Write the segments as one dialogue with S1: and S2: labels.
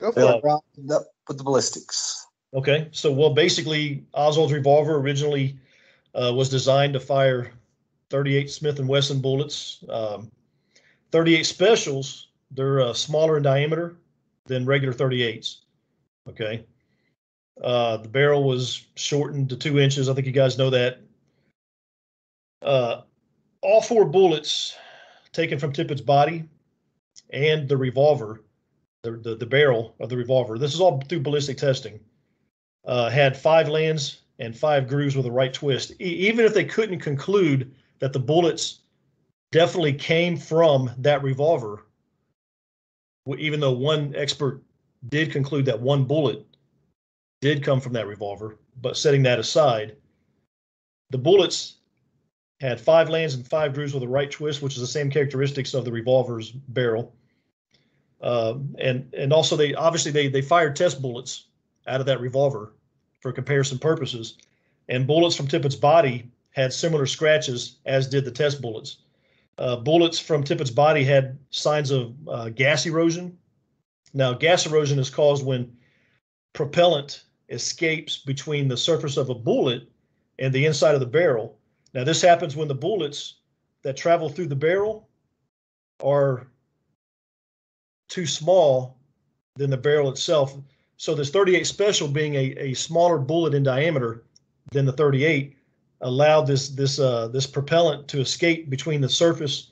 S1: Go for it, Rob.
S2: Up with the ballistics.
S3: Okay, so well, basically, Oswald's revolver originally was designed to fire 38 Smith & Wesson bullets. 38 specials, they're smaller in diameter than regular 38s. Okay, the barrel was shortened to 2 inches. I think you guys know that. All 4 bullets taken from Tippit's body and the revolver, the barrel of the revolver, this is all through ballistic testing, had 5 lands and 5 grooves with a right twist. Even if they couldn't conclude that the bullets definitely came from that revolver, even though one expert did conclude that one bullet did come from that revolver, but setting that aside, the bullets had 5 lands and 5 grooves with a right twist, which is the same characteristics of the revolver's barrel. And also they fired test bullets out of that revolver for comparison purposes, and bullets from Tippit's body had similar scratches as did the test bullets. Bullets from Tippit's body had signs of gas erosion. Now, gas erosion is caused when propellant escapes between the surface of a bullet and the inside of the barrel. Now, this happens when the bullets that travel through the barrel are too small than the barrel itself. So this 38 special, being a smaller bullet in diameter than the 38, allowed this propellant to escape between the surface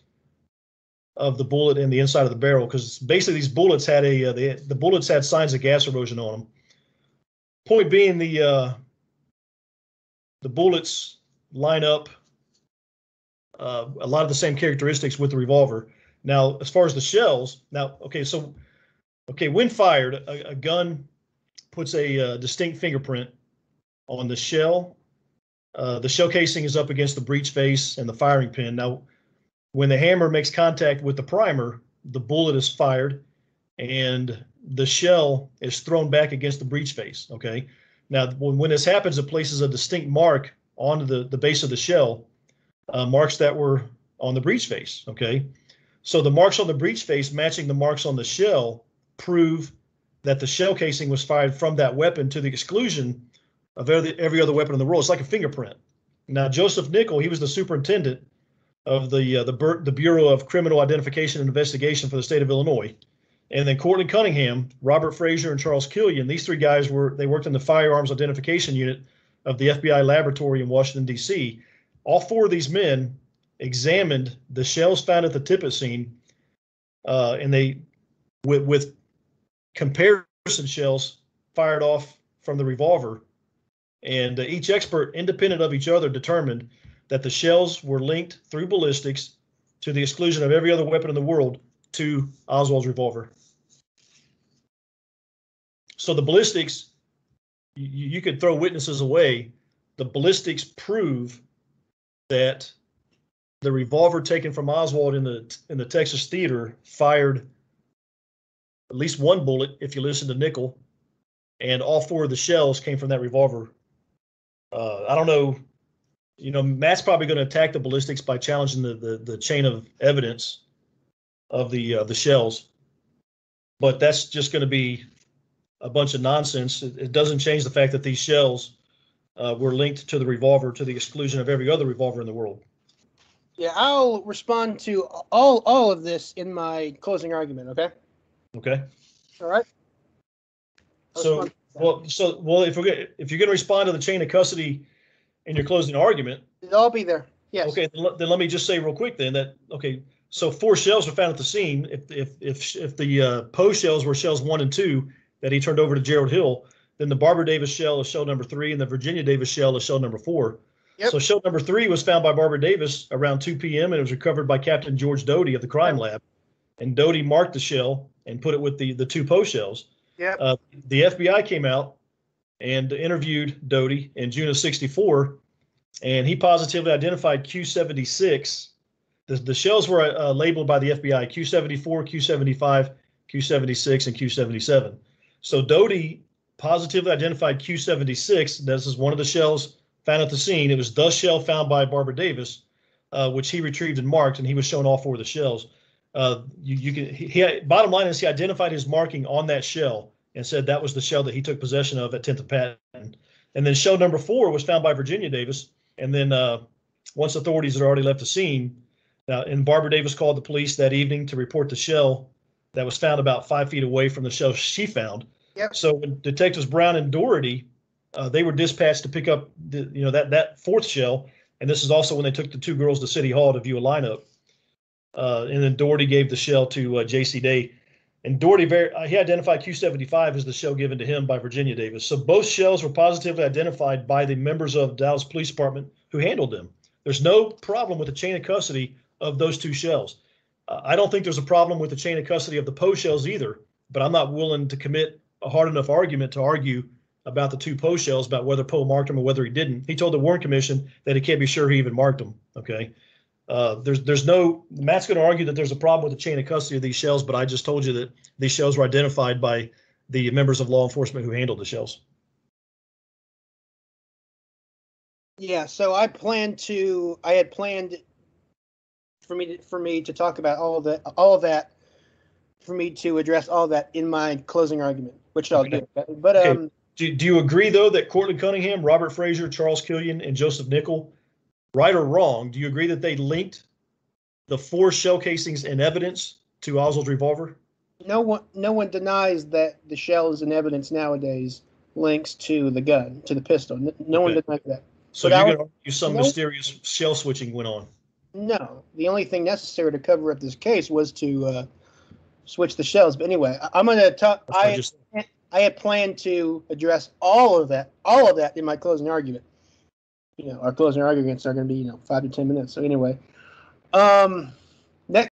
S3: of the bullet and the inside of the barrel, because basically these bullets had the bullets had signs of gas erosion on them. Point being, the bullets line up a lot of the same characteristics with the revolver. Now, as far as the shells, when fired, a gun puts a distinct fingerprint on the shell. The shell casing is up against the breech face and the firing pin. Now, when the hammer makes contact with the primer, the bullet is fired and the shell is thrown back against the breech face. Okay. Now, when this happens, it places a distinct mark on the base of the shell, marks that were on the breech face. Okay. So the marks on the breech face matching the marks on the shell prove that the shell casing was fired from that weapon, to the exclusion of every other weapon in the world. It's like a fingerprint. Now, Joseph Nickel, he was the superintendent of the Bureau of Criminal Identification and Investigation for the state of Illinois. And then Courtney Cunningham, Robert Frazier, and Charles Killian, these 3 guys worked in the Firearms Identification Unit of the FBI laboratory in Washington, D.C. All 4 of these men examined the shells found at the Tippit scene, and they, with comparison shells fired off from the revolver, and each expert, independent of each other, determined that the shells were linked through ballistics, to the exclusion of every other weapon in the world, to Oswald's revolver. So the ballistics, you could throw witnesses away. The ballistics prove that the revolver taken from Oswald in the Texas theater fired at least 1 bullet, if you listen to Nickel, and all 4 of the shells came from that revolver. I don't know, Matt's probably going to attack the ballistics by challenging the chain of evidence of the shells, but that's just going to be a bunch of nonsense. It doesn't change the fact that these shells were linked to the revolver, to the exclusion of every other revolver in the world.
S1: Yeah, I'll respond to all of this in my closing argument. Okay.
S3: Okay.
S1: All right.
S3: If you're going to respond to the chain of custody in your closing argument,
S1: I'll be there. Yes.
S3: Okay. Then let me just say real quick then that, okay, so 4 shells were found at the scene. If the Poe shells were shells 1 and 2 that he turned over to Gerald Hill, then the Barbara Davis shell is shell number 3, and the Virginia Davis shell is shell number 4. Yep. So shell number 3 was found by Barbara Davis around 2 p.m. and it was recovered by Captain George Doty of the crime lab. And Doty marked the shell and put it with the 2 Poe shells.
S1: Yep.
S3: The FBI came out and interviewed Doty in June of '64, and he positively identified Q76. The shells were labeled by the FBI Q74, Q75, Q76, and Q77. So Doty positively identified Q76. This is one of the shells found at the scene. It was the shell found by Barbara Davis, which he retrieved and marked, and he was shown all 4 of the shells. Bottom line is he identified his marking on that shell and said that was the shell that he took possession of at 10th and Patton. And then shell number 4 was found by Virginia Davis. And then once authorities had already left the scene, and Barbara Davis called the police that evening to report the shell that was found about 5 feet away from the shell she found.
S1: Yep.
S3: So when Detectives Brown and Doherty, they were dispatched to pick up that 4th shell. And this is also when they took the 2 girls to City Hall to view a lineup. And then Doherty gave the shell to J.C. Day. And Doherty, he identified Q75 as the shell given to him by Virginia Davis. So both shells were positively identified by the members of Dallas Police Department who handled them. There's no problem with the chain of custody of those 2 shells. I don't think there's a problem with the chain of custody of the Poe shells either, but I'm not willing to commit a hard enough argument to argue about the 2 Poe shells, about whether Poe marked them or whether he didn't. He told the Warren Commission that he can't be sure he even marked them. Okay. Matt's going to argue that there's a problem with the chain of custody of these shells, but I just told you that these shells were identified by the members of law enforcement who handled the shells.
S1: Yeah, so I had planned for me to talk about all of that, for me to address all of that in my closing argument, which I'll do. But
S3: okay. Do you agree though that Cortland Cunningham, Robert Frazier, Charles Killian, and Joseph Nickel, right or wrong, do you agree that they linked the 4 shell casings in evidence to Oswald's revolver?
S1: No one denies that the shells in evidence nowadays links to the gun, to the pistol. No one denies that.
S3: So you're going to argue some mysterious shell switching went on?
S1: No. The only thing necessary to cover up this case was to switch the shells. But anyway, I'm going to talk. I had planned to address all of that in my closing argument. Our closing arguments are going to be 5 to 10 minutes. So anyway, next